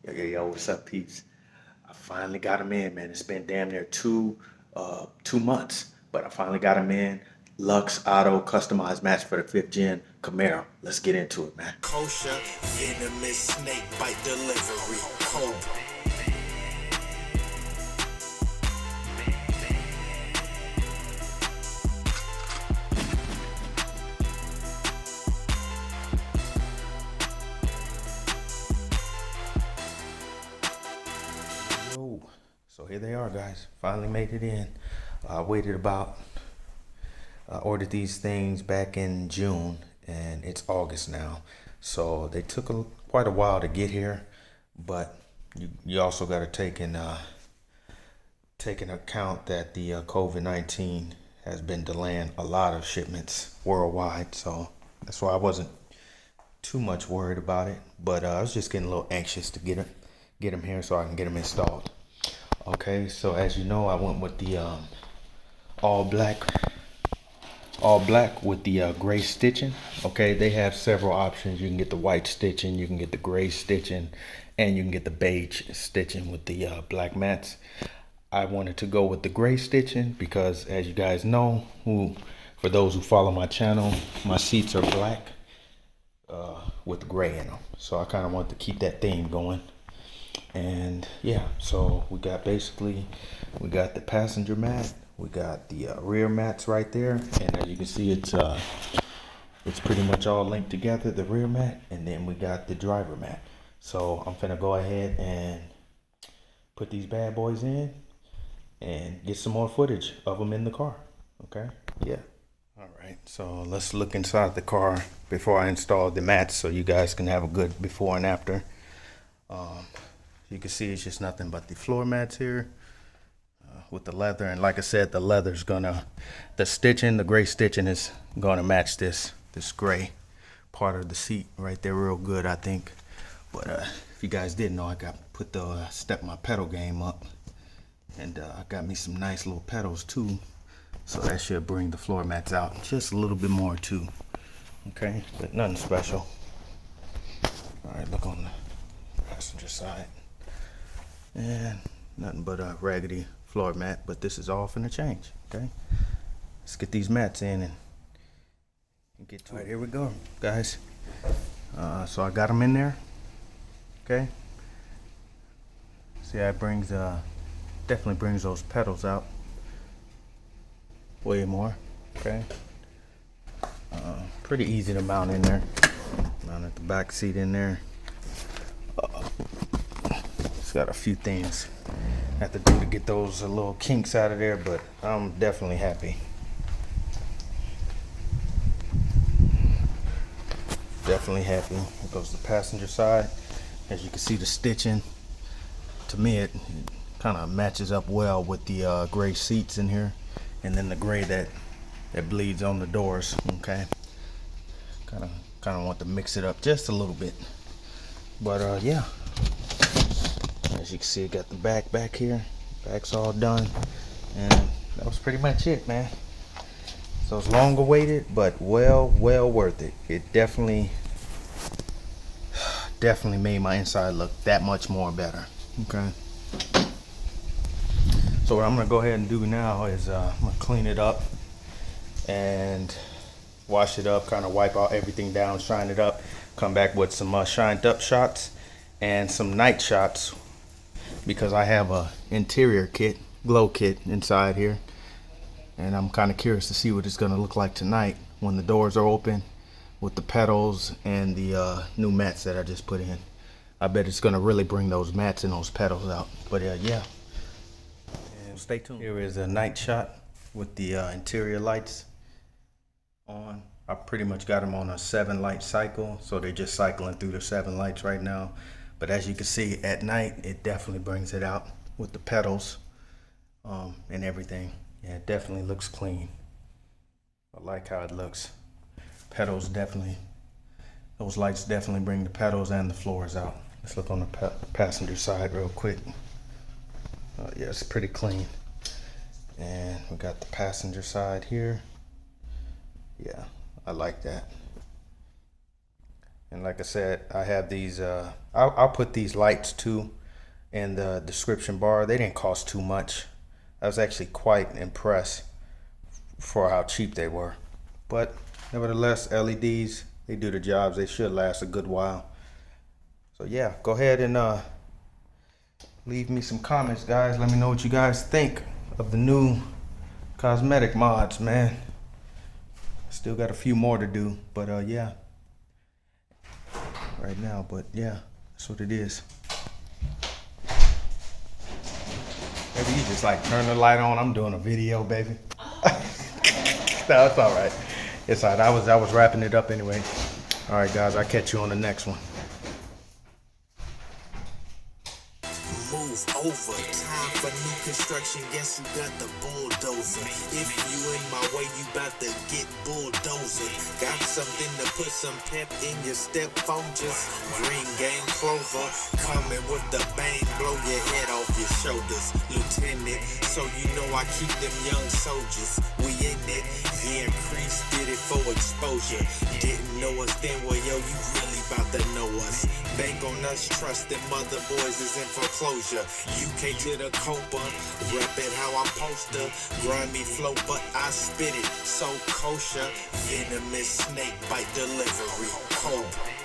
Yo, what's up, peeps? I finally got him in, man. It's been damn near 2 months, but I finally got him in. Lux Auto Customized Mats for the fifth gen Camaro. Let's get into it, man. Kosher, venomous snake bite delivery. Cobra. Yo, so here they are, guys. Finally made it in. I waited about. I ordered these things back in June, and it's August now. So they took quite a while to get here, but you also got to take in account that the COVID-19 has been delaying a lot of shipments worldwide. So that's why I wasn't too much worried about it, but I was just getting a little anxious to get them here so I can get them installed. Okay, so as you know, I went with the all black all black with the gray stitching. Okay, they have several options. You can get the white stitching, you can get the gray stitching, and you can get the beige stitching with the black mats. I wanted to go with the gray stitching because, as you guys know, for those who follow my channel, my seats are black with gray in them. So I kind of want to keep that theme going. And yeah, so we got the passenger mat, we got the rear mats right there, and as you can see, it's pretty much all linked together, the rear mat, and then we got the driver mat. So I'm finna go ahead and put these bad boys in and get some more footage of them in the car. Okay, yeah. All right, so let's look inside the car before I install the mats so you guys can have a good before and after. You can see it's just nothing but the floor mats here with the leather, and like I said, the leather's the gray stitching is gonna match this gray part of the seat right there real good, I think. But if you guys didn't know, I step my pedal game up, and I got me some nice little pedals too, so that should bring the floor mats out just a little bit more too. Okay, but nothing special. All right, look on the passenger side. And nothing but a raggedy floor mat, but this is all finna change. Okay, let's get these mats in and get to it. All right, here we go, guys. So I got them in there. Okay, see how it definitely brings those pedals out way more. Okay, pretty easy to mount in there. Mount at the back seat in there. Got a few things I have to do to get those little kinks out of there, but I'm definitely happy. Definitely happy. Here goes the passenger side. As you can see, the stitching, to me, it kind of matches up well with the gray seats in here, and then the gray that bleeds on the doors. Okay, kind of want to mix it up just a little bit, but yeah. As you can see, I got the back here. Back's all done, and that was pretty much it, man. So it's long awaited, but well worth it. It definitely made my inside look that much more better. Okay. So what I'm gonna go ahead and do now is I'm gonna clean it up and wash it up, kind of wipe out everything down, shine it up, come back with some shined up shots and some night shots, because I have a interior glow kit inside here, and I'm kind of curious to see what it's gonna look like tonight when the doors are open with the pedals and the new mats that I just put in. I bet it's gonna really bring those mats and those pedals out. But yeah, and stay tuned. Here is a night shot with the interior lights on. I pretty much got them on a 7-light cycle, so they're just cycling through the 7 lights right now. But as you can see, at night, it definitely brings it out with the pedals and everything. Yeah, it definitely looks clean. I like how it looks. Pedals definitely, those lights definitely bring the pedals and the floors out. Let's look on the passenger side real quick. Yeah, it's pretty clean. And we got the passenger side here. Yeah, I like that. And like I said, I have these, I'll put these lights too in the description bar. They didn't cost too much. I was actually quite impressed for how cheap they were. But nevertheless, LEDs, they do the jobs. They should last a good while. So yeah, go ahead and leave me some comments, guys. Let me know what you guys think of the new cosmetic mods, man. Still got a few more to do, but yeah, right now, but yeah, that's what it is. Maybe you just like turn the light on. I'm doing a video, baby. No, it's all right. It's all right. I was wrapping it up anyway. All right, guys, I'll catch you on the next one. Move over. Time for new construction. Guess who got the bulldozer? If you in my way, you bout to get bulldozer. Got something to put some pep in your step on. Just green game clover. Coming with the bang, blow your head off your shoulders. Lieutenant, so you know I keep them young soldiers. We in it. Yeah, Crease did it for exposure. Didn't know us then, well, yo, you really about to know us. Bank on us, trust them mother boys is in foreclosure. UK to the Copa, rep it how I'm poster. Grimy flow, but I spit it so kosher. Venomous snake bite delivery, Cobra.